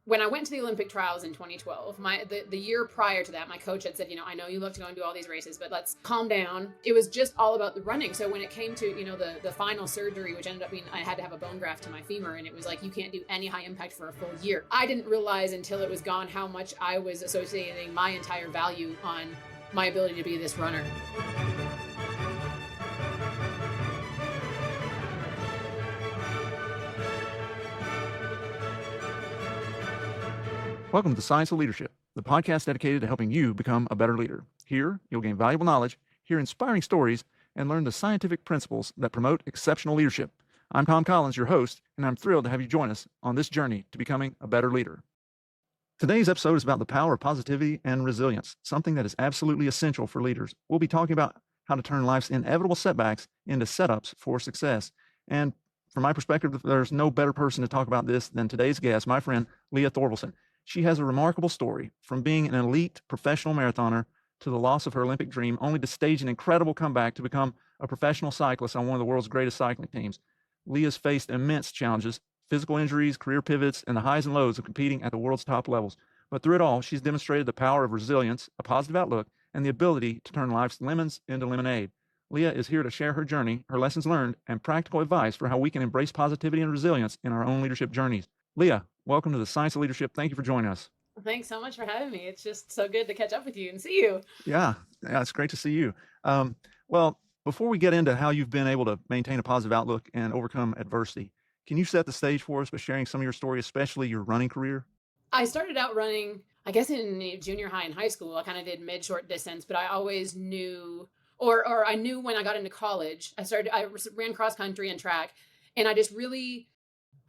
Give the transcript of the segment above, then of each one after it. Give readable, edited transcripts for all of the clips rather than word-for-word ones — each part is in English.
when I went to the Olympic trials in 2012, the year prior to that, my coach had said, I know you love to go and do all these races, but let's calm down. It was just all about the running. So when it came to, the final surgery, which ended up being I had to have a bone graft to my femur, and it was like, you can't do any high impact for a full year. I didn't realize until it was gone how much I was associating my entire value on my ability to be this runner. Welcome to the Science of Leadership, the podcast dedicated to helping you become a better leader. Here, you'll gain valuable knowledge, hear inspiring stories, and learn the scientific principles that promote exceptional leadership. I'm Tom Collins, your host, and I'm thrilled to have you join us on this journey to becoming a better leader. Today's episode is about the power of positivity and resilience, something that is absolutely essential for leaders. We'll be talking about how to turn life's inevitable setbacks into setups for success. And from my perspective, there's no better person to talk about this than today's guest, my friend, Leah Thorvilson. She has a remarkable story, from being an elite professional marathoner to the loss of her Olympic dream, only to stage an incredible comeback to become a professional cyclist on one of the world's greatest cycling teams. Leah's faced immense challenges, physical injuries, career pivots, and the highs and lows of competing at the world's top levels. But through it all, she's demonstrated the power of resilience, a positive outlook, and the ability to turn life's lemons into lemonade. Leah is here to share her journey, her lessons learned, and practical advice for how we can embrace positivity and resilience in our own leadership journeys. Leah, welcome to the Science of Leadership. Thank you for joining us. Thanks so much for having me. It's just so good to catch up with you and see you. Yeah, it's great to see you. Well, before we get into how you've been able to maintain a positive outlook and overcome adversity, can you set the stage for us by sharing some of your story, especially your running career? I started out running, I guess, in junior high and high school. I kind of did mid-short distance, but I always knew, or I knew when I got into college. I ran cross country and track, and I just really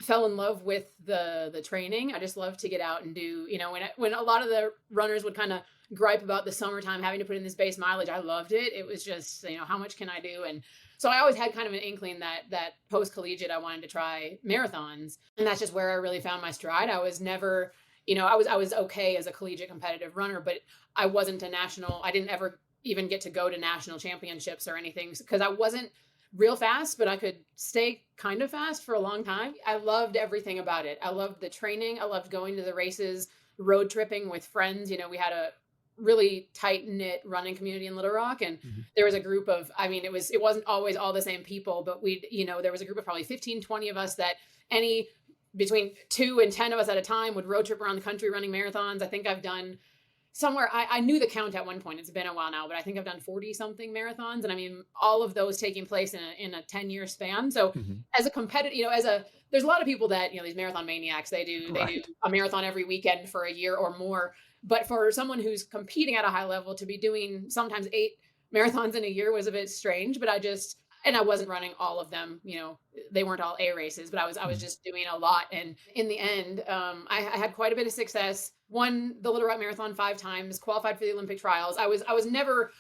fell in love with the training. I just love to get out and do, when a lot of the runners would kind of gripe about the summertime having to put in this base mileage, I loved it. It was just, how much can I do? And so I always had kind of an inkling that post-collegiate, I wanted to try marathons. And that's just where I really found my stride. I was never, I was okay as a collegiate competitive runner, but I wasn't I didn't ever even get to go to national championships or anything because I wasn't real fast, but I could stay kind of fast for a long time. I loved everything about it. I loved the training. I loved going to the races, road tripping with friends. We had a really tight knit running community in Little Rock. And there was a group of, it wasn't always all the same people, but there was a group of probably 15, 20 of us that between 2 and 10 of us at a time would road trip around the country running marathons. I think I've done somewhere, I knew the count at one point, it's been a while now, but I think I've done 40 something marathons. And all of those taking place in a 10-year span. So as a competitor, there's a lot of people that, these marathon maniacs, they do a marathon every weekend for a year or more. But for someone who's competing at a high level to be doing sometimes 8 marathons in a year was a bit strange, but I wasn't running all of them, they weren't all A races, but I was just doing a lot. And in the end, I had quite a bit of success, won the Little Rock Marathon 5 times, qualified for the Olympic trials. I was never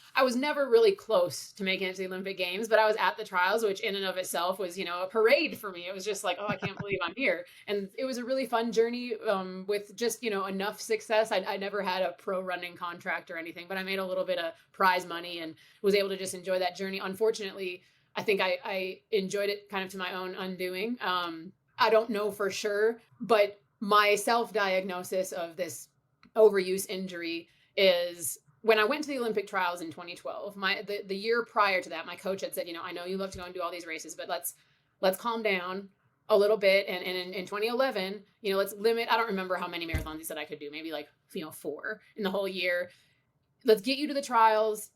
really close to making it to the Olympic Games, but I was at the trials, which in and of itself was, a parade for me. It was just like, oh, I can't believe I'm here. And it was a really fun journey with just, enough success. I never had a pro running contract or anything, but I made a little bit of prize money and was able to just enjoy that journey. Unfortunately, I think I enjoyed it kind of to my own undoing. I don't know for sure, but my self-diagnosis of this overuse injury is when I went to the Olympic trials in 2012, the year prior to that, my coach had said, I know you love to go and do all these races, but let's calm down a little bit. And in 2011, let's limit, I don't remember how many marathons he said I could do, maybe 4 in the whole year. Let's get you to the trials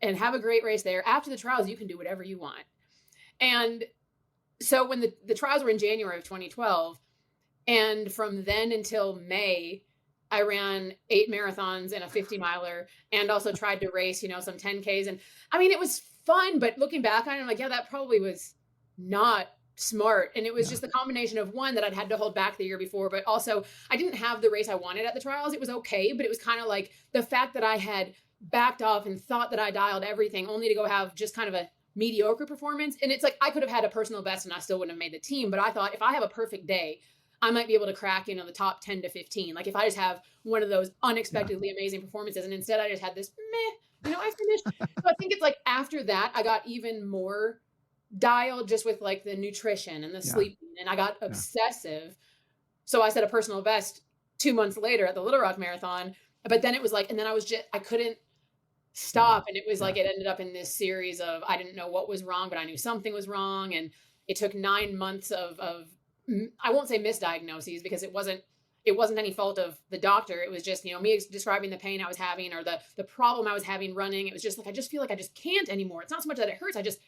and have a great race there. After the trials, you can do whatever you want. And so when the trials were in January of 2012, and from then until May, I ran 8 marathons and a 50 miler and also tried to race, some 10Ks. And it was fun, but looking back on it, I'm like, yeah, that probably was not smart. And it was just the combination of one that I'd had to hold back the year before, but also I didn't have the race I wanted at the trials. It was okay, but it was kind of like the fact that I had backed off and thought that I dialed everything only to go have just kind of a mediocre performance. And it's like, I could have had a personal best and I still wouldn't have made the team. But I thought if I have a perfect day, I might be able to crack, the top 10 to 15. Like if I just have one of those unexpectedly amazing performances. And instead I just had this I finished. So I think it's like after that, I got even more dialed just with like the nutrition and the sleeping, and I got obsessive. So I set a personal best 2 months later at the Little Rock Marathon. But then it was like, and then I couldn't Yeah. stop. And it was Yeah. like, it ended up in this series of, I didn't know what was wrong, but I knew something was wrong. And it took 9 months of I won't say misdiagnoses, because it wasn't any fault of the doctor. It was just, me describing the pain I was having, or the problem I was having running. It was just like, I just feel like I just can't anymore. It's not so much that it hurts. I just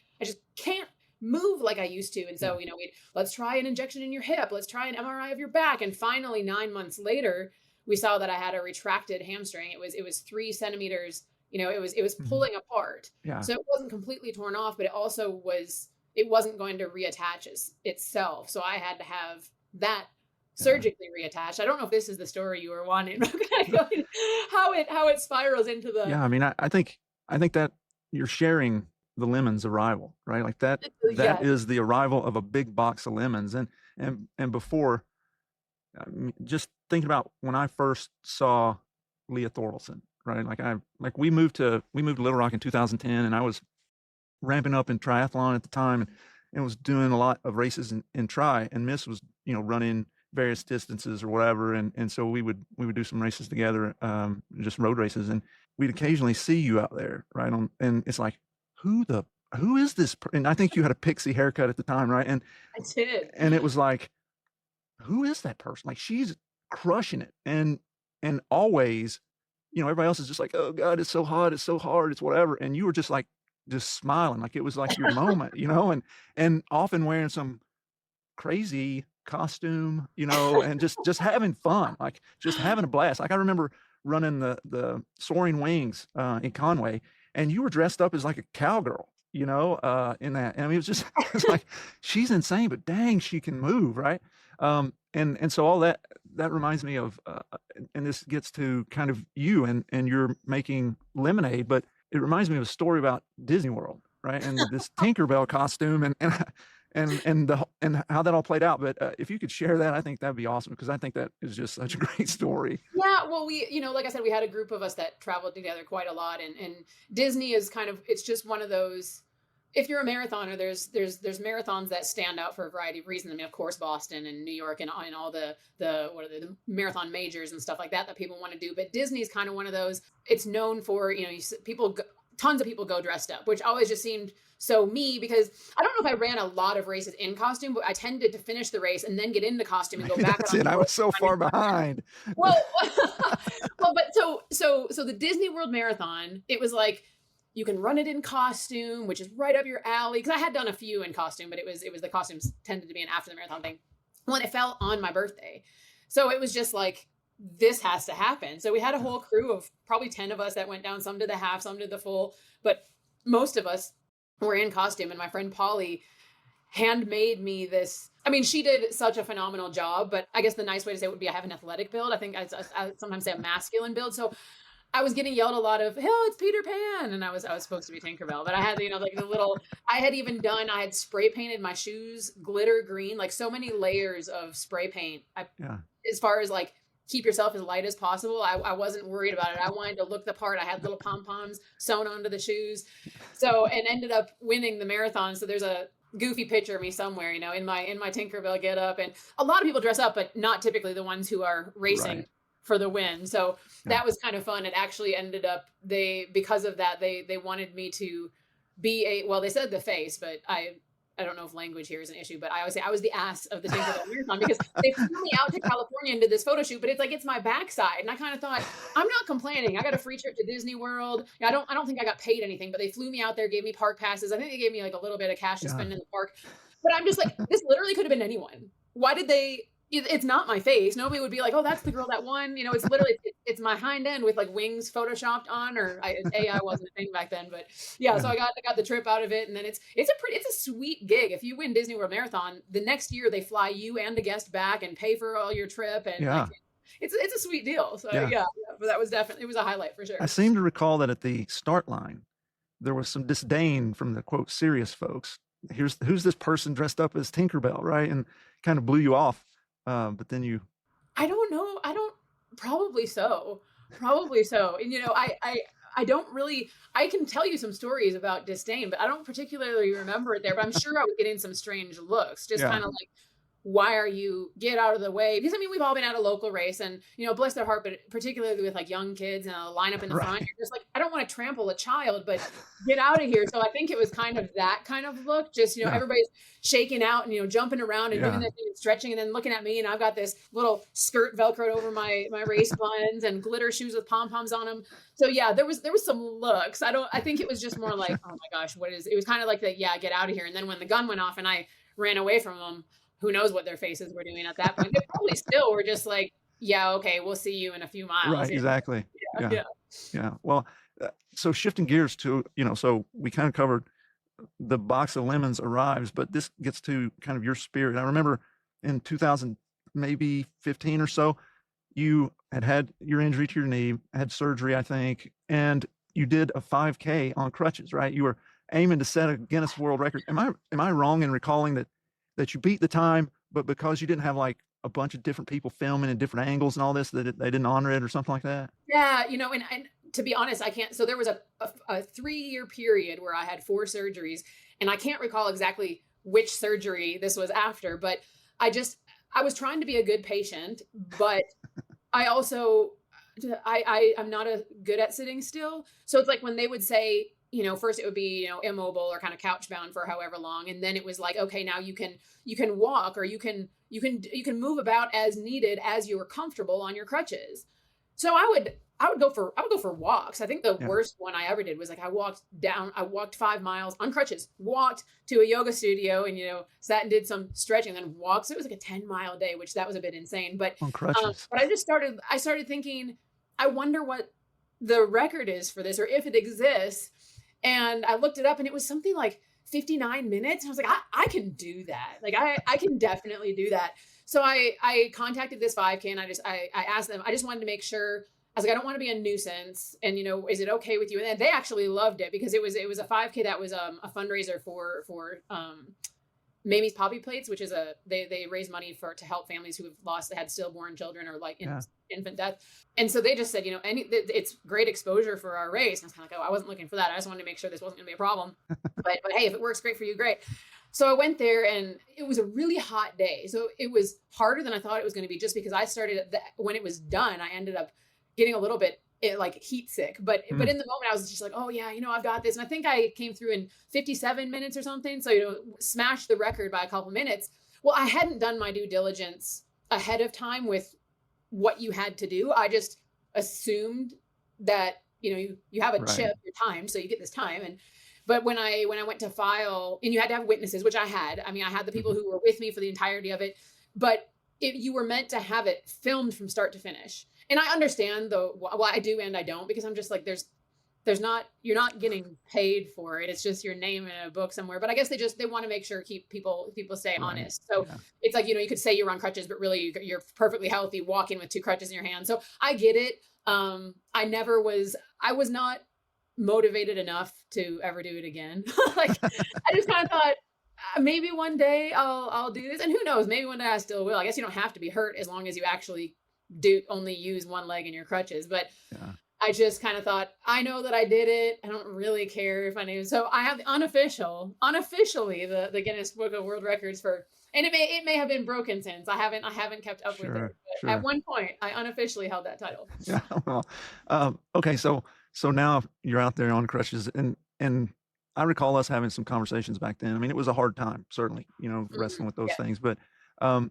can't move like I used to. And Yeah. so, let's try an injection in your hip. Let's try an MRI of your back. And finally, 9 months later, we saw that I had a retracted hamstring. It was 3 centimeters. It was Mhm. pulling apart. Yeah. So it wasn't completely torn off, but it wasn't going to reattach itself. So I had to have that Yeah. surgically reattached. I don't know if this is the story you were wanting. How it spirals into the. Yeah. I mean, I think that you're sharing the lemons arrival, right? Like that Yeah. is the arrival of a big box of lemons. And before, I mean, just thinking about when I first saw Leah Thorvilson, right? Like we moved to Little Rock in 2010, and I was ramping up in triathlon at the time, and was doing a lot of races in tri, and Miss was, running various distances or whatever. And so we would do some races together, just road races, and we'd occasionally see you out there, right? And it's like, who is this? And I think you had a pixie haircut at the time, right? I did. And it was like, who is that person? Like, she's crushing it. And always, everybody else is just like, oh God, it's so hot, it's so hard, it's whatever. And you were just like, just smiling, like it was like your moment, and often wearing some crazy costume, and just having fun, like just having a blast. Like, I remember running the Soaring Wings in Conway, and you were dressed up as like a cowgirl, in that. And I mean, it was just it's like, she's insane, but dang, she can move, right? And so all that reminds me of, and this gets to kind of you, and you're making lemonade, but it reminds me of a story about Disney World, right? And this Tinkerbell costume, and how that all played out. But if you could share that, I think that'd be awesome, because I think that is just such a great story. Yeah, well, like I said, we had a group of us that traveled together quite a lot, and Disney is it's just one of those. If you're a marathoner, there's marathons that stand out for a variety of reasons. I mean, of course, Boston and New York and all the what are the marathon majors and stuff like that people want to do. But Disney's kind of one of those. It's known for, tons of people go dressed up, which always just seemed so me, because I don't know if I ran a lot of races in costume, but I tended to finish the race and then get into costume and go back That's on it. the I road. was so far behind. Well, well, but so the Disney World Marathon, it was like, you can run it in costume, which is right up your alley. Because I had done a few in costume, but it was the costumes tended to be an after the marathon thing. Well, and it fell on my birthday, so it was just like, this has to happen. So we had a whole crew of probably 10 of us that went down. Some did the half, some did the full, but most of us were in costume. And my friend Polly handmade me this. I mean, she did such a phenomenal job, but I guess the nice way to say it would be, I have an athletic build. I think I sometimes say a masculine build. So I was getting yelled a lot of, "Hell, it's Peter Pan," and I was supposed to be Tinkerbell, but I had, like the little. I had spray painted my shoes glitter green, like so many layers of spray paint. Yeah. As far as like, keep yourself as light as possible, I wasn't worried about it. I wanted to look the part. I had little pom poms sewn onto the shoes, and ended up winning the marathon. So there's a goofy picture of me somewhere, in my Tinkerbell get up, and a lot of people dress up, but not typically the ones who are racing. Right. For the win. So Yeah. that was kind of fun. It actually ended up, because of that, they wanted me to be they said the face, but I don't know if language here is an issue, but I always say I was the ass of the Tinkerbell Marathon, because they flew me out to California and did this photo shoot, but it's like, it's my backside. And I kind of thought, I'm not complaining. I got a free trip to Disney World. I don't think I got paid anything, but they flew me out there, gave me park passes. I think they gave me like a little bit of cash to spend in the park. But I'm just like, this literally could have been anyone. Why did they? It's not my face. Nobody would be like, "Oh, that's the girl that won." It's literally, it's my hind end with like wings photoshopped on, or AI wasn't a thing back then. But yeah, so I got the trip out of it, and then it's a sweet gig. If you win Disney World Marathon, the next year they fly you and the guest back and pay for all your trip, and like, it's a sweet deal. So yeah, but that was definitely, it was a highlight for sure. I seem to recall that at the start line, there was some disdain from the quote serious folks. Who's this person dressed up as Tinkerbell, right? And kind of blew you off. But then you. I don't know. Probably so. Probably so. And I don't really. I can tell you some stories about disdain, but I don't particularly remember it there. But I'm sure I was getting some strange looks, just kind of like, why are you, get out of the way? Because I mean, we've all been at a local race and, bless their heart, but particularly with like young kids and a line up in the front, Right. you're just like, I don't want to trample a child, but get out of here. So I think it was kind of that kind of look, just, Yeah. everybody's shaking out and, jumping around and doing Yeah. this and stretching and then looking at me. And I've got this little skirt Velcroed over my race buns and glitter shoes with pom-poms on them. So yeah, there was some looks. I think it was just more like, oh my gosh, it was kind of like that. Yeah, get out of here. And then when the gun went off and I ran away from them, who knows what their faces were doing at that point. They probably still were just like, yeah, okay, we'll see you in a few miles. Right. Exactly. Yeah. Yeah. Yeah. Yeah. Well, so shifting gears to, so we kind of covered the box of lemons arrives, but this gets to kind of your spirit. I remember in 2000, maybe 15 or so, you had your injury to your knee, had surgery, I think, and you did a 5K on crutches, right? You were aiming to set a Guinness World Record. Am I wrong in recalling that you beat the time, but because you didn't have like a bunch of different people filming in different angles and all this, that they didn't honor it or something like that? Yeah, and to be honest, I can't. So there was a 3-year period where I had 4 surgeries, and I can't recall exactly which surgery this was after, but I was trying to be a good patient, but I also I'm not a good at sitting still. So it's like when they would say, first it would be, immobile or kind of couch bound for however long. And then it was like, okay, now you can walk or you can move about as needed as you were comfortable on your crutches. So I would go for walks. I think the Yeah. worst one I ever did was like I walked 5 miles on crutches, walked to a yoga studio and, sat and did some stretching, then walked. So it was like a 10-mile day, which that was a bit insane. On crutches. But I started thinking, I wonder what the record is for this or if it exists. And I looked it up and it was something like 59 minutes. And I was like, I can do that. Like I can definitely do that. So I contacted this 5K and I asked them, I just wanted to make sure. I was like, I don't want to be a nuisance. And, is it okay with you? And they actually loved it because it was a 5K that was a fundraiser for Mamie's Poppy Plates, which is they raise money to help families who have had stillborn children or like infant death. And so they just said, it's great exposure for our race. And I was kind of like, oh, I wasn't looking for that. I just wanted to make sure this wasn't gonna be a problem. but hey, if it works great for you, great. So I went there and it was a really hot day. So it was harder than I thought it was going to be just because I started when it was done, I ended up getting a little bit like heat sick, but in the moment I was just like, oh yeah, I've got this. And I think I came through in 57 minutes or something. So, smashed the record by a couple minutes. Well, I hadn't done my due diligence ahead of time with what you had to do. I just assumed that, you have a chip, your time. So you get this time. But when I went to file and you had to have witnesses, which I had, I had the people who were with me for the entirety of it, but you were meant to have it filmed from start to finish. And I understand well, I do and I don't, because I'm just like, you're not getting paid for it. It's just your name in a book somewhere. But I guess they want to make sure people stay honest. So it's like, you could say you're on crutches, but really you're perfectly healthy walking with 2 crutches in your hand. So I get it. I was not motivated enough to ever do it again. Like I just kind of thought, maybe one day I'll do this, and who knows, maybe one day I still will. I guess you don't have to be hurt as long as you actually do only use one leg in your crutches. But I just kind of thought, I know that I did it. I don't really care if I knew. So I have unofficially the Guinness Book of World Records for, and it may have been broken since. I haven't kept up with it. But at one point, I unofficially held that title. Yeah. Well, okay. So now you're out there on crutches, and I recall us having some conversations back then. It was a hard time, certainly, wrestling with those things. But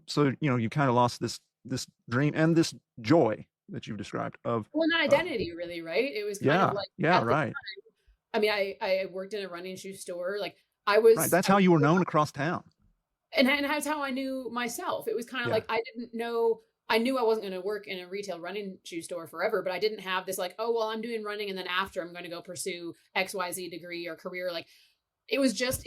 so you kind of lost this dream and this joy that you've described of an identity, really, right? It was kind of like right. Time, I worked in a running shoe store. Like I was right. That's how you were known across town. And that's how I knew myself. It was kind of like I didn't know. I knew I wasn't going to work in a retail running shoe store forever, but I didn't have this like, oh, well, I'm doing running and then after I'm going to go pursue XYZ degree or career. Like it was just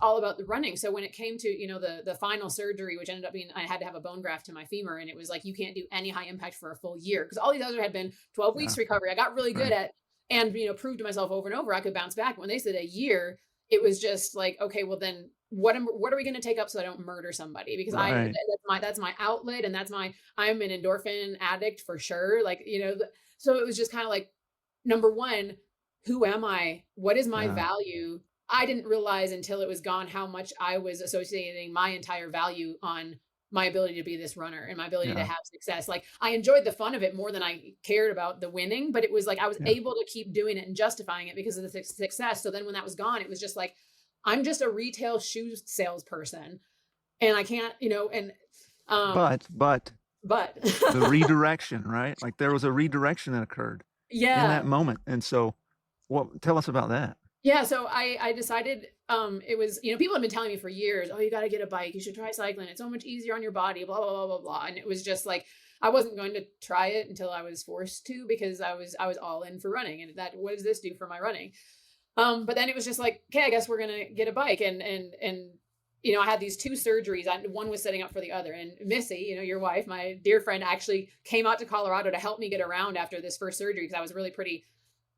all about the running. So when it came to, the final surgery, which ended up being, I had to have a bone graft to my femur, and it was like, you can't do any high impact for a full year, because all these others had been 12 weeks recovery. I got really good at, and, proved to myself over and over, I could bounce back. When they said a year, it was just like, okay, well then what are we going to take up so I don't murder somebody? Because that's my outlet. And I'm an endorphin addict for sure. Like, so it was just kind of like, number one, who am I? What is my value? I didn't realize until it was gone how much I was associating my entire value on my ability to be this runner and my ability to Yeah. have success. Like I enjoyed the fun of it more than I cared about the winning, but it was like I was Yeah. able to keep doing it and justifying it because of the success. So then when that was gone, it was just like, I'm just a retail shoe salesperson and I can't, and But but the redirection, right? Like there was a redirection that occurred in yeah. that moment. And so tell us about that. Yeah, so I decided it was, people have been telling me for years, oh, you got to get a bike, you should try cycling, it's so much easier on your body, blah blah blah blah blah. And it was just like I wasn't going to try it until I was forced to, because I was all in for running, and that, what does this do for my running? But then it was just like, okay, I guess we're going to get a bike, and I had these two surgeries. One was setting up for the other, and Missy, your wife, my dear friend, actually came out to Colorado to help me get around after this first surgery, because I was really pretty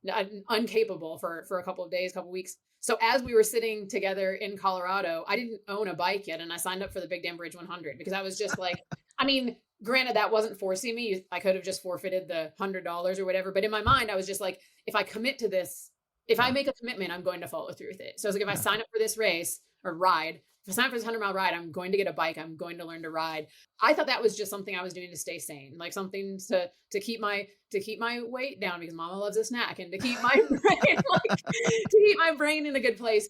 uncapable for a couple of days, couple of weeks. So as we were sitting together in Colorado, I didn't own a bike yet, and I signed up for the Big Dam Bridge 100 because I was just like, I mean, granted that wasn't forcing me. I could have just forfeited the $100 or whatever, but in my mind, I was just like, if I commit to this, if I make a commitment, I'm going to follow through with it. So I was like, if I sign up for this race or ride, if I sign up for this 100-mile ride, I'm going to get a bike. I'm going to learn to ride. I thought that was just something I was doing to stay sane, like something to keep my weight down, because mama loves a snack, and to keep my brain to keep my brain in a good place.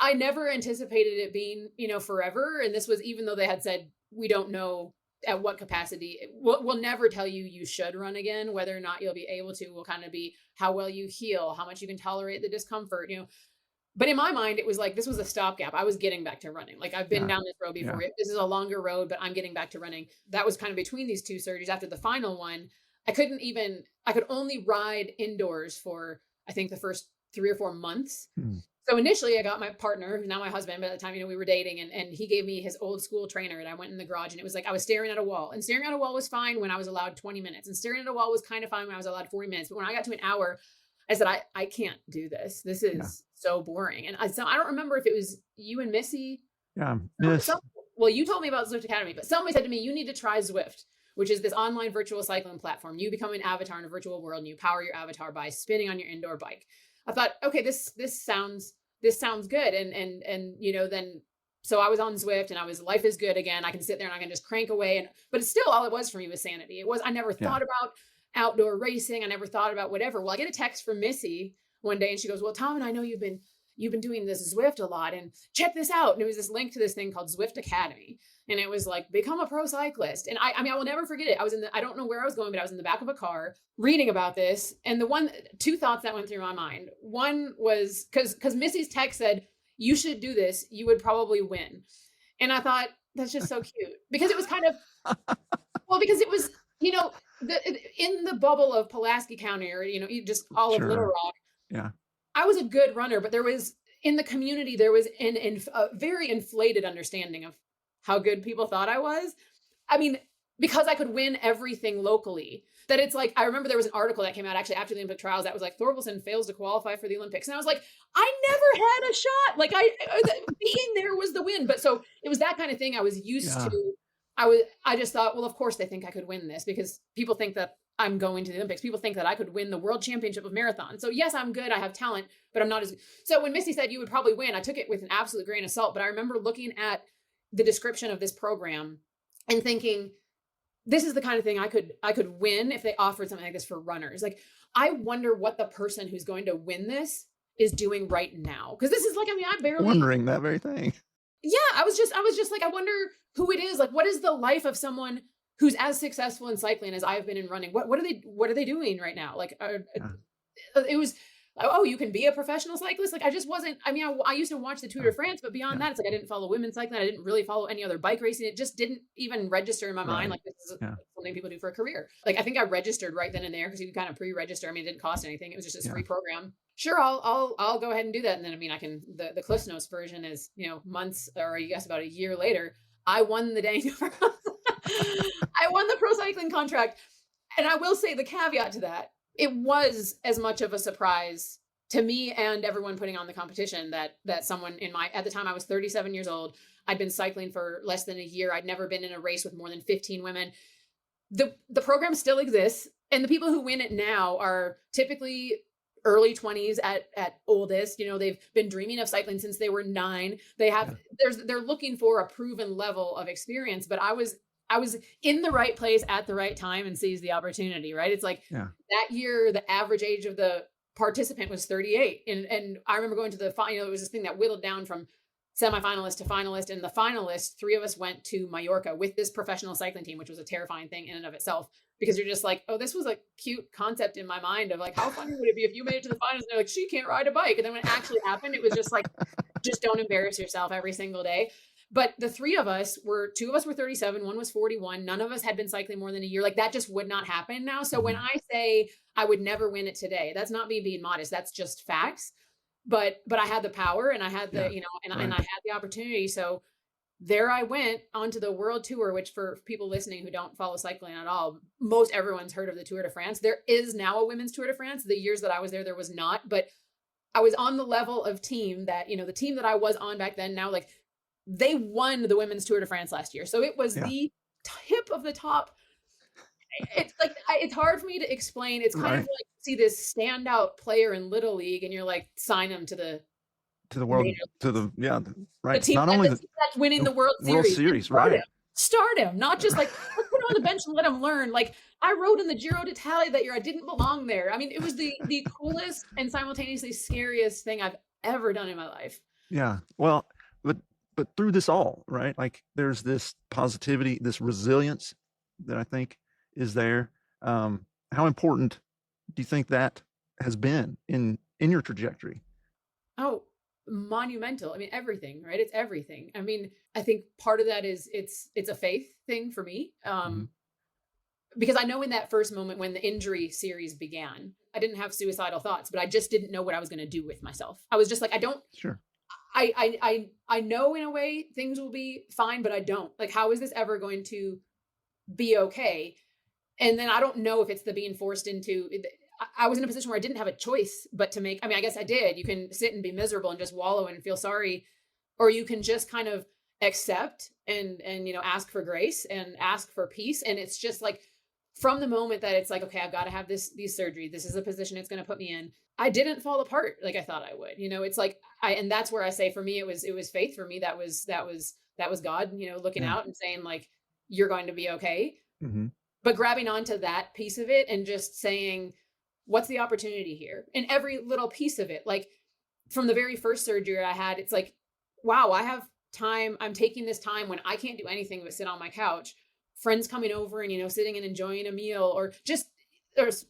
I never anticipated it being, forever. And this was, even though they had said, we don't know at what capacity, we'll never tell you you should run again. Whether or not you'll be able to will kind of be how well you heal, how much you can tolerate the discomfort, But in my mind, it was like, this was a stopgap. I was getting back to running. Like I've been down this road before. Yeah. This is a longer road, but I'm getting back to running. That was kind of between these two surgeries. After the final one, I could only ride indoors for, I think, the first 3 or 4 months. So initially I got my partner, who's now my husband, but at the time, we were dating, and he gave me his old school trainer, and I went in the garage, and it was like I was staring at a wall, and staring at a wall was fine when I was allowed 20 minutes, and staring at a wall was kind of fine when I was allowed 40 minutes. But when I got to an hour, I said, I can't do this. This is so boring. And I don't remember if it was you and Missy. Yeah. Well, you told me about Zwift Academy, but somebody said to me, you need to try Zwift, which is this online virtual cycling platform. You become an avatar in a virtual world, and you power your avatar by spinning on your indoor bike. I thought, okay, this sounds good. And then, so I was on Zwift, and life is good again. I can sit there and I can just crank away. But it's still, all it was for me was sanity. I never thought about outdoor racing. I never thought about whatever. Well, I get a text from Missy one day, and she goes, well, Tom, and I know you've been doing this Zwift a lot, and check this out. And it was this link to this thing called Zwift Academy. And it was like, become a pro cyclist. And I will never forget it. I don't know where I was going, but I was in the back of a car reading about this. And two thoughts that went through my mind. One was, because Missy's text said, you should do this, you would probably win. And I thought, that's just so cute, because it was kind of, well, because it was, in the bubble of Pulaski County, or, just all of Little Rock. Yeah. I was a good runner, but there was, in the community, there was a very inflated understanding of how good people thought I was. I mean, because I could win everything locally, that it's like, I remember there was an article that came out actually after the Olympic trials that was like, Thorvilson fails to qualify for the Olympics. And I was like, I never had a shot. Like being there was the win. But so it was that kind of thing I was used to. I just thought, well, of course they think I could win this, because people think that I'm going to the Olympics. People think that I could win the world championship of marathon. So yes, I'm good. I have talent, but I'm not as good. So when Missy said you would probably win, I took it with an absolute grain of salt. But I remember looking at the description of this program and thinking, this is the kind of thing I could win if they offered something like this for runners. Like, I wonder what the person who's going to win this is doing right now. Because this is like, I barely wondering that very thing. Yeah, I was just like, I wonder who it is. Like, what is the life of someone who's as successful in cycling as I've been in running? What are they doing right now? Like, it was, oh, you can be a professional cyclist. Like, I just wasn't, I used to watch the Tour de France, but beyond that, it's like, I didn't follow women's cycling. I didn't really follow any other bike racing. It just didn't even register in my mind. Like, this is something people do for a career. Like, I think I registered right then and there, because you kind of pre-register. It didn't cost anything. It was just this free program. Sure, I'll go ahead and do that. And then, I can, the Cliff Notes version is, months, or I guess about a year later, I won the dang, I won the pro cycling contract. And I will say the caveat to that, it was as much of a surprise to me and everyone putting on the competition that someone at the time I was 37 years old. I'd been cycling for less than a year. I'd never been in a race with more than 15 women. The program still exists. And the people who win it now are typically early 20s at oldest. They've been dreaming of cycling since they were 9. They're looking for a proven level of experience, but I was in the right place at the right time and seized the opportunity, right? It's like that year, the average age of the participant was 38. And I remember going to the final, it was this thing that whittled down from semifinalist to finalist, and the finalists, 3 of us went to Mallorca with this professional cycling team, which was a terrifying thing in and of itself, because you're just like, oh, this was a cute concept in my mind of like, how funny would it be if you made it to the finals and they're like, she can't ride a bike. And then when it actually happened, it was just like, just don't embarrass yourself every single day. But the 3 of us 2 of us were 37, 1 was 41. None of us had been cycling more than a year. Like that just would not happen now. So when I say I would never win it today, that's not me being modest. That's just facts. But I had the power and I had the, and I had the opportunity. So there I went onto the world tour, which for people listening who don't follow cycling at all, most everyone's heard of the Tour de France. There is now a women's Tour de France. The years that I was there was not, but I was on the level of team that, the team that I was on back then, now like they won the women's Tour de France last year. So it was the tip of the top. It's like, it's hard for me to explain. It's kind of like see this standout player in Little League and you're like, sign him to the world, to the, right. The team not only that's winning the World Series, right. Start him, not just like, let's put him on the bench and let him learn. Like I rode in the Giro d'Italia that year. I didn't belong there. I mean, it was the coolest and simultaneously scariest thing I've ever done in my life. Yeah. Well, but through this all, right? Like there's this positivity, this resilience that I think is there. How important do you think that has been in your trajectory? Oh, monumental. I mean, everything, right? It's everything. I mean, I think part of that is it's a faith thing for me. Because I know in that first moment when the injury series began, I didn't have suicidal thoughts, but I just didn't know what I was going to do with myself. I was just like, I know in a way things will be fine, but I don't. Like, how is this ever going to be okay? And then I don't know if it's the being forced into, I was in a position where I didn't have a choice but to make, I mean, I guess I did. You can sit and be miserable and just wallow and feel sorry, or you can just kind of accept and ask for grace and ask for peace. And it's just like, from the moment that it's like, okay, I've got to have these surgery. This is the position it's going to put me in. I didn't fall apart like I thought I would. It's like and that's where I say for me it was faith. For me that was God, looking out and saying like, you're going to be okay. But grabbing onto that piece of it and just saying, what's the opportunity here? And every little piece of it, like from the very first surgery I had, it's like, wow, I have time. I'm taking this time when I can't do anything but sit on my couch. Friends coming over and, sitting and enjoying a meal or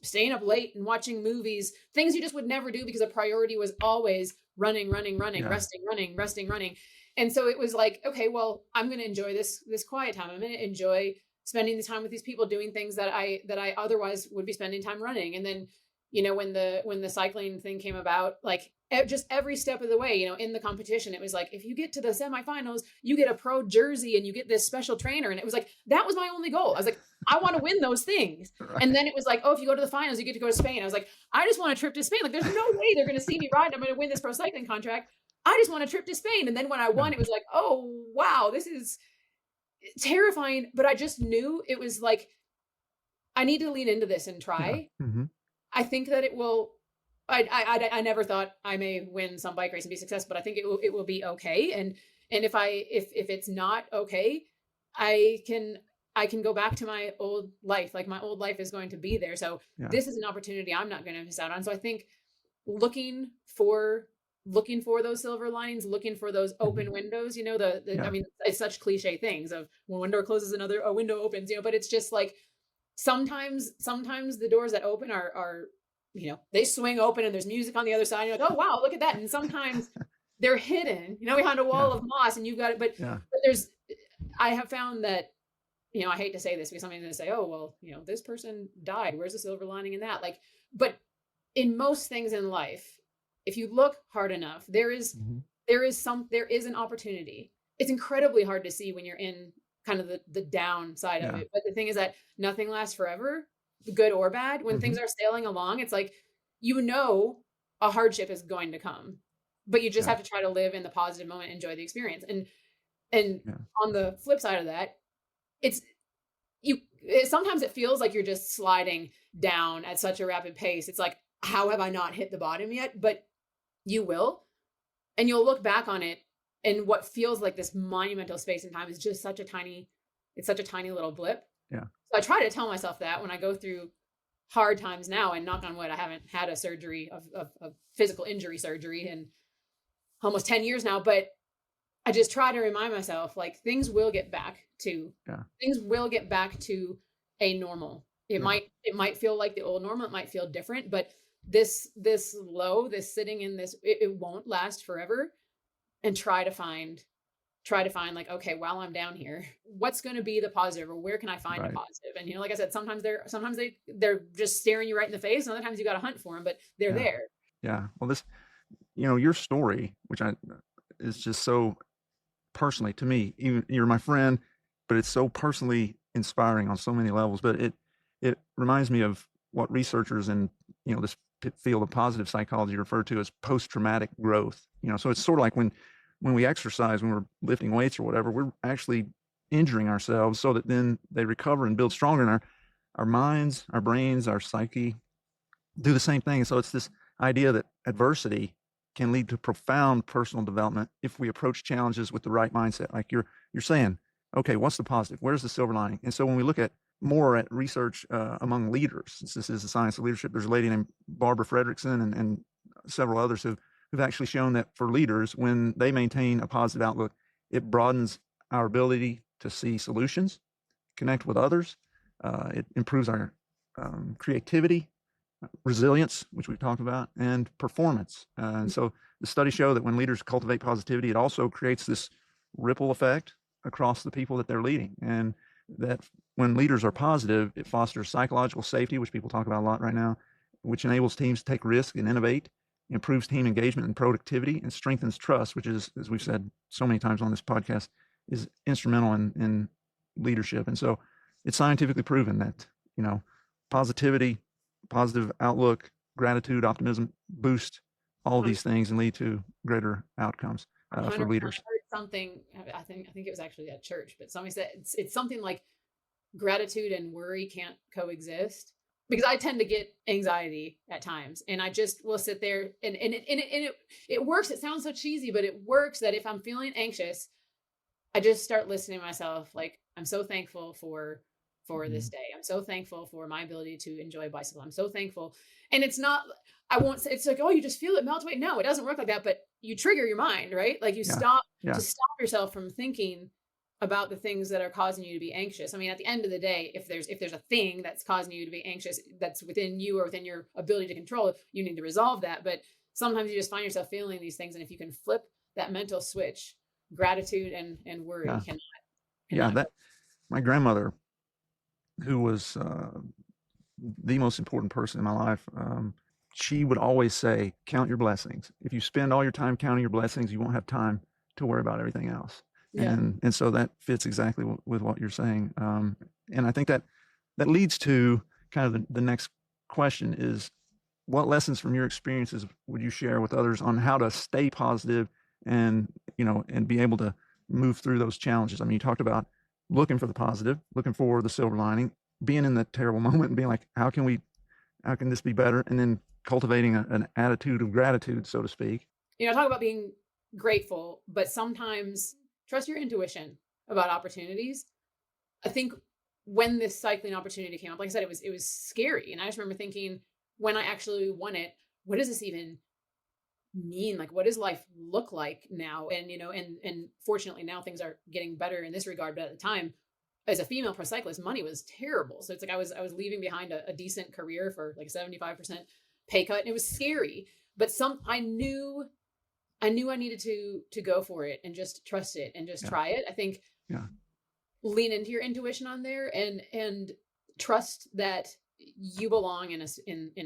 staying up late and watching movies, things you just would never do because a priority was always running, resting, running. And so it was like, okay, well, I'm going to enjoy this quiet time. I'm going to enjoy spending the time with these people doing things that I otherwise would be spending time running. And then, when the cycling thing came about, like just every step of the way, in the competition, it was like, if you get to the semifinals, you get a pro jersey and you get this special trainer. And it was like, that was my only goal. I was like, I want to win those things. Right. And then it was like, oh, if you go to the finals, you get to go to Spain. I was like, I just want a trip to Spain. Like, there's no way they're going to see me ride. I'm going to win this pro cycling contract. I just want a trip to Spain. And then when I won, it was like, oh, wow, this is terrifying. But I just knew it was like, I need to lean into this and try. I think that it will. I never thought I may win some bike race and be successful, but I think it will be okay. And if it's not okay, I can go back to my old life. Like my old life is going to be there. So this is an opportunity I'm not going to miss out on. So I think looking for those silver linings, looking for those open windows, I mean, it's such cliche things of when one door closes, a window opens, but it's just like, sometimes the doors that open are they swing open and there's music on the other side. And you're like, oh wow, look at that. And sometimes they're hidden, behind a wall of moss, and you've got it. But I have found that, I hate to say this because somebody's going to say, oh well, this person died. Where's the silver lining in that? Like, but in most things in life, if you look hard enough, there is an opportunity. It's incredibly hard to see when you're in kind of the downside of it. But the thing is that nothing lasts forever, good or bad. When things are sailing along, it's like, a hardship is going to come, but you just have to try to live in the positive moment, enjoy the experience. And on the flip side of that, sometimes it feels like you're just sliding down at such a rapid pace. It's like, how have I not hit the bottom yet? But you will, and you'll look back on it, and what feels like this monumental space and time is just it's such a tiny little blip. Yeah. So I try to tell myself that when I go through hard times now, and knock on wood, I haven't had a surgery of physical injury surgery in almost 10 years now, but I just try to remind myself, like, things will get back to a normal. Yeah. It might feel like the old normal, it might feel different, but this low, this sitting in this, it won't last forever. And try to find, like, okay, while I'm down here, what's going to be the positive, or where can I find a Right. positive? And like I said, sometimes they're just staring you right in the face, and other times you got to hunt for them, but they're Yeah. there. Yeah. Well, your story, which is just so personally to me, even you're my friend, but it's so personally inspiring on so many levels. But it reminds me of what researchers in this field of positive psychology refer to as post-traumatic growth. So it's sort of like when we exercise, when we're lifting weights or whatever, we're actually injuring ourselves so that then they recover and build stronger. And our minds, our brains, our psyche do the same thing. So it's this idea that adversity can lead to profound personal development if we approach challenges with the right mindset. Like you're saying, okay, what's the positive? Where's the silver lining? And so when we look at more at research among leaders, since this is the science of leadership, there's a lady named Barbara Fredrickson and several others who've actually shown that for leaders, when they maintain a positive outlook, it broadens our ability to see solutions, connect with others. It improves our creativity, resilience, which we've talked about, and performance. And so the studies show that when leaders cultivate positivity, it also creates this ripple effect across the people that they're leading. And that when leaders are positive, it fosters psychological safety, which people talk about a lot right now, which enables teams to take risks and innovate, improves team engagement and productivity, and strengthens trust, which is, as we've said so many times on this podcast, is instrumental in leadership. And so it's scientifically proven that, positivity, positive outlook, gratitude, optimism boost all of these things and lead to greater outcomes for 100%. leaders. I heard something, I think it was actually at church, but somebody said it's something like gratitude and worry can't coexist, because I tend to get anxiety at times, and I just will sit there, and it works. It sounds so cheesy, but it works, that if I'm feeling anxious, I just start listening to myself, like, I'm so thankful for this day. I'm so thankful for my ability to enjoy a bicycle. I'm so thankful. And it's not, I won't say, it's like, oh, you just feel it melt away. No, it doesn't work like that, but you trigger your mind, right? Like, you Yeah. stop Yeah. to stop yourself from thinking about the things that are causing you to be anxious. I mean, at the end of the day, if there's a thing that's causing you to be anxious, that's within you or within your ability to control it, you need to resolve that. But sometimes you just find yourself feeling these things. And if you can flip that mental switch, gratitude and worry Yeah. cannot That my grandmother, who was the most important person in my life, she would always say, count your blessings. If you spend all your time counting your blessings, you won't have time to worry about everything else. Yeah. And so that fits exactly with what you're saying. And I think that leads to kind of the next question is, what lessons from your experiences would you share with others on how to stay positive and, and be able to move through those challenges? I mean, you talked about looking for the positive, looking for the silver lining, being in that terrible moment and being like, how can this be better? And then cultivating an attitude of gratitude, so to speak. I talk about being grateful, but sometimes trust your intuition about opportunities. I think when this cycling opportunity came up, like I said, it was scary. And I just remember thinking, when I actually won it, what does this even mean? Like, what does life look like now? And, and fortunately now things are getting better in this regard. But at the time, as a female pro cyclist, money was terrible. So it's like I was leaving behind a decent career for like 75% pay cut. And it was scary. But I knew I needed to go for it and just trust it and just try it. I think lean into your intuition on there and trust that you belong in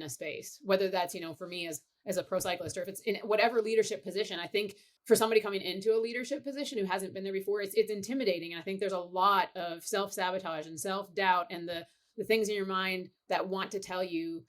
a space, whether that's, for me as a pro cyclist, or if it's in whatever leadership position. I think for somebody coming into a leadership position who hasn't been there before, it's intimidating. And I think there's a lot of self-sabotage and self-doubt and the things in your mind that want to tell you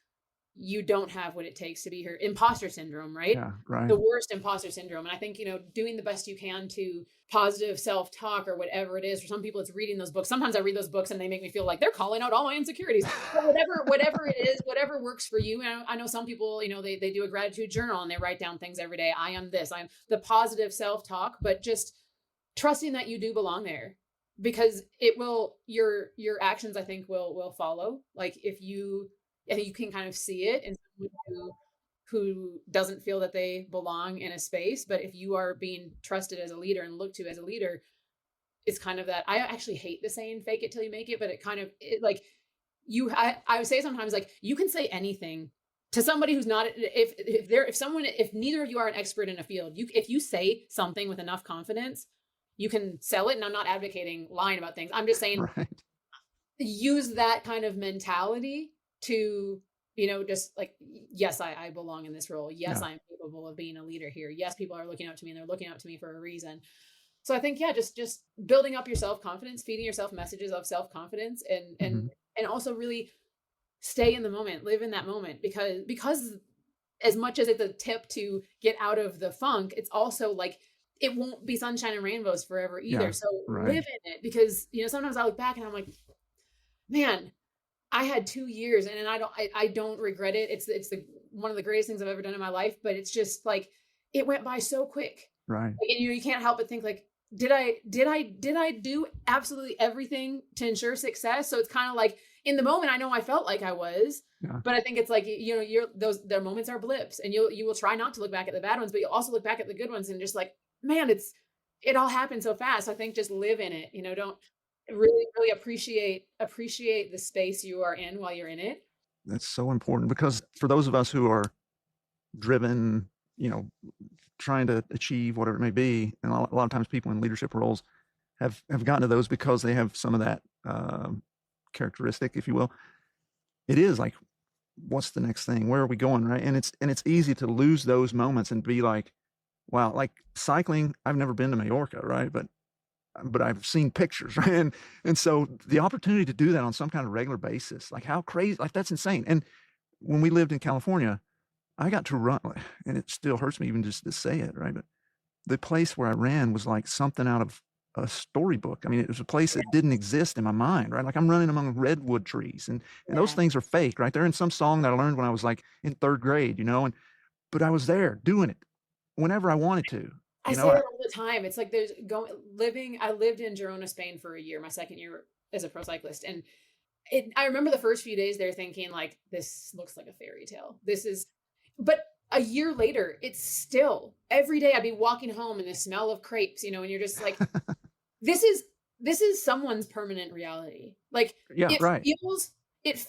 you don't have what it takes to be here. Imposter syndrome, right? Yeah. Right. The worst imposter syndrome. And I think, doing the best you can to positive self-talk or whatever it is. For some people, it's reading those books. Sometimes I read those books and they make me feel like they're calling out all my insecurities. But whatever it is, whatever works for you. And I know some people, they do a gratitude journal and they write down things every day. I am this, I'm the positive self-talk, but just trusting that you do belong there, because it will, your actions, I think, will follow. Like I think you can kind of see it in someone who doesn't feel that they belong in a space. But if you are being trusted as a leader and looked to as a leader, it's kind of that. I actually hate the saying "fake it till you make it," but like I would say sometimes, like, you can say anything to somebody who's not, if neither of you are an expert in a field, if you say something with enough confidence, you can sell it. And I'm not advocating lying about things. I'm just saying, Right. use that kind of mentality to, just like, yes, I belong in this role. Yes, Yeah. I'm capable of being a leader here. Yes, people are looking up to me, and they're looking up to me for a reason. So I think, yeah, just building up your self-confidence, feeding yourself messages of self-confidence, and Mm-hmm. and also really stay in the moment, live in that moment, because as much as it's a tip to get out of the funk, it's also like, it won't be sunshine and rainbows forever Yeah. either. So Right. live in it, because sometimes I look back and I'm like, man, I had 2 years, and I don't regret it. It's the one of the greatest things I've ever done in my life. But it's just like, it went by so quick. Right. Like, and you can't help but think, like, did I do absolutely everything to ensure success? So it's kind of like, in the moment, I know I felt like I was, Yeah. but I think it's like, their moments are blips, and you will try not to look back at the bad ones, but you'll also look back at the good ones, and just like, man, it all happened so fast. I think just live in it. Don't really, really appreciate the space you are in while you're in it. That's so important, because for those of us who are driven, trying to achieve whatever it may be, and a lot of times people in leadership roles have gotten to those because they have some of that characteristic, if you will. It is like, what's the next thing? Where are we going? Right. And it's easy to lose those moments and be like, wow, like cycling. I've never been to Majorca, right? But I've seen pictures, right? And so the opportunity to do that on some kind of regular basis, like, how crazy, like, that's insane. And when we lived in California, I got to run, and it still hurts me even just to say it, right? But the place where I ran was like something out of a storybook. I mean, it was a place that didn't exist in my mind, right? Like, I'm running among redwood trees, and those Yeah. things are fake, right? They're in some song that I learned when I was like in third grade, but I was there doing it whenever I wanted to, I say that all the time. It's like, I lived in Girona, Spain for a year, my second year as a pro cyclist. And I remember the first few days there thinking, like, this looks like a fairy tale. But a year later, it's still, every day I'd be walking home and the smell of crepes, and you're just like, this is someone's permanent reality. Like, yeah, it right.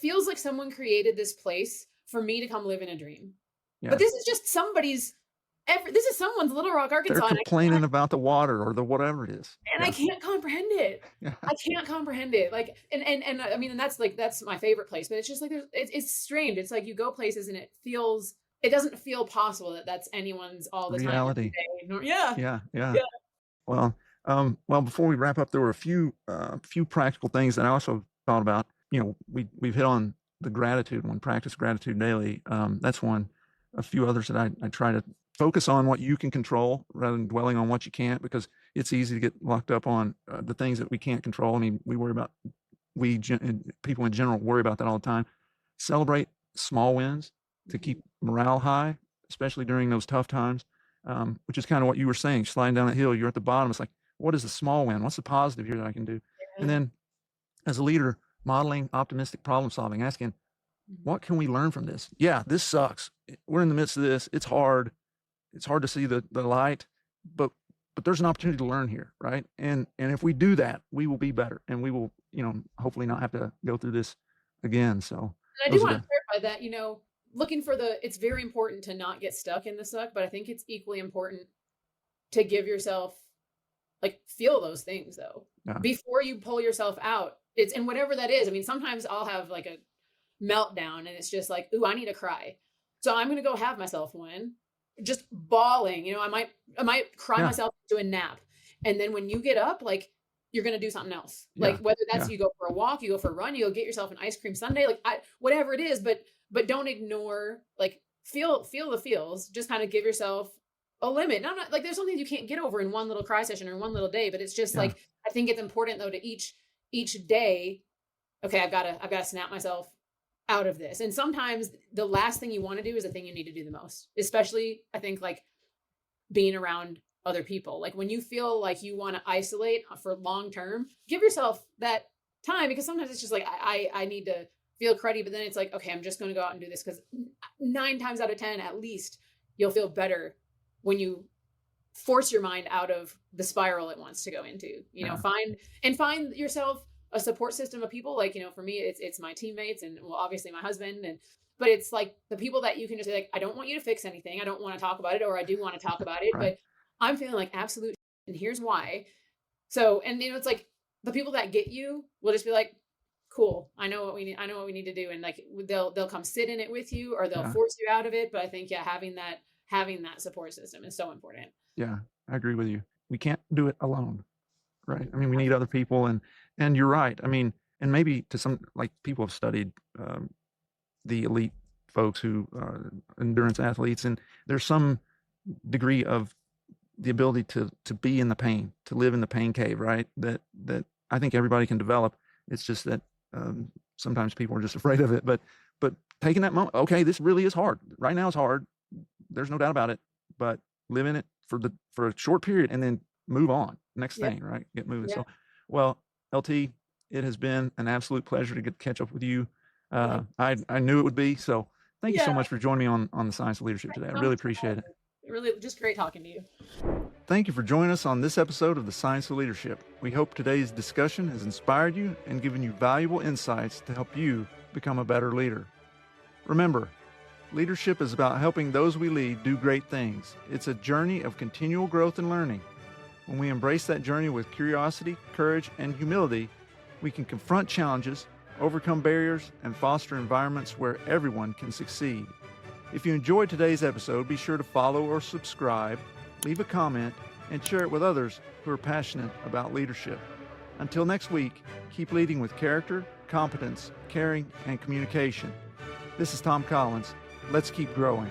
feels like someone created this place for me to come live in a dream. Yeah. But this is just this is someone's Little Rock, They're Arkansas, complaining about the water or the whatever it is. and I can't comprehend it. Yeah. I can't comprehend it. Like, and I mean, and that's my favorite place. But it's just like, it's strange. It's like, you go places and it doesn't feel possible that that's anyone's all the time. Reality. Yeah. Yeah. Yeah. Well, before we wrap up, there were a few practical things that I also thought about. We've hit on the gratitude one, practice gratitude daily. That's one. A few others that I try to focus on what you can control rather than dwelling on what you can't, because it's easy to get locked up on the things that we can't control. I mean, people in general worry about that all the time. Celebrate small wins to keep morale high, especially during those tough times, which is kind of what you were saying, sliding down that hill, you're at the bottom. It's like, what is the small win? What's the positive here that I can do? And then, as a leader, modeling optimistic problem solving, asking, what can we learn from this? Yeah, this sucks. We're in the midst of this. It's hard. It's hard to see the light, but there's an opportunity to learn here, right? And if we do that, we will be better, and we will, hopefully not have to go through this again. So And I do want to clarify that, it's very important to not get stuck in the suck, but I think it's equally important to give yourself, like, feel those things though, before you pull yourself out. And whatever that is. I mean, sometimes I'll have like a meltdown and it's just like, ooh, I need to cry. So I'm going to go have myself one, just bawling. I might cry myself into a nap. And then when you get up, like, you're going to do something else. Yeah. Like whether that's Yeah. you go for a walk, you go for a run, you go get yourself an ice cream sundae, like whatever it is, but don't ignore, like feel the feels, just kind of give yourself a limit. And I'm not like, there's some things you can't get over in one little cry session or one little day, but it's just Yeah. like, I think it's important though to each day, okay, I've got to snap myself out of this. And sometimes the last thing you want to do is the thing you need to do the most, especially I think like being around other people. Like when you feel like you want to isolate for long term, give yourself that time, because sometimes it's just like, I need to feel cruddy, but then it's like, okay, I'm just going to go out and do this, because 9 times out of 10, at least you'll feel better when you force your mind out of the spiral it wants to go into, find yourself a support system of people. Like, for me, it's my teammates and, well, obviously my husband, but it's like the people that you can just say, like, I don't want you to fix anything. I don't want to talk about it, or I do want to talk about it, Right. but I'm feeling like absolute and here's why. So, and it's like the people that get you will just be like, cool, I know what we need to do. And like, they'll come sit in it with you, or they'll force you out of it. But I think, having that support system is so important. Yeah, I agree with you. We can't do it alone, right? I mean, we need other people, and you're right. I mean, and maybe to some, like, people have studied the elite folks who are endurance athletes, and there's some degree of the ability to be in the pain, to live in the pain cave, right? That I think everybody can develop. It's just that sometimes people are just afraid of it. But taking that moment, okay, this really is hard. Right now it's hard. There's no doubt about it. But live in it for a short period and then move on. Next thing, right? Get moving. So, well, LT, it has been an absolute pleasure to catch up with you. I knew it would be. So thank you so much for joining me on the Science of Leadership today. I really appreciate it. Really just great talking to you. Thank you for joining us on this episode of the Science of Leadership. We hope today's discussion has inspired you and given you valuable insights to help you become a better leader. Remember, leadership is about helping those we lead do great things. It's a journey of continual growth and learning. When we embrace that journey with curiosity, courage, and humility, we can confront challenges, overcome barriers, and foster environments where everyone can succeed. If you enjoyed today's episode, be sure to follow or subscribe, leave a comment, and share it with others who are passionate about leadership. Until next week, keep leading with character, competence, caring, and communication. This is Tom Collins. Let's keep growing.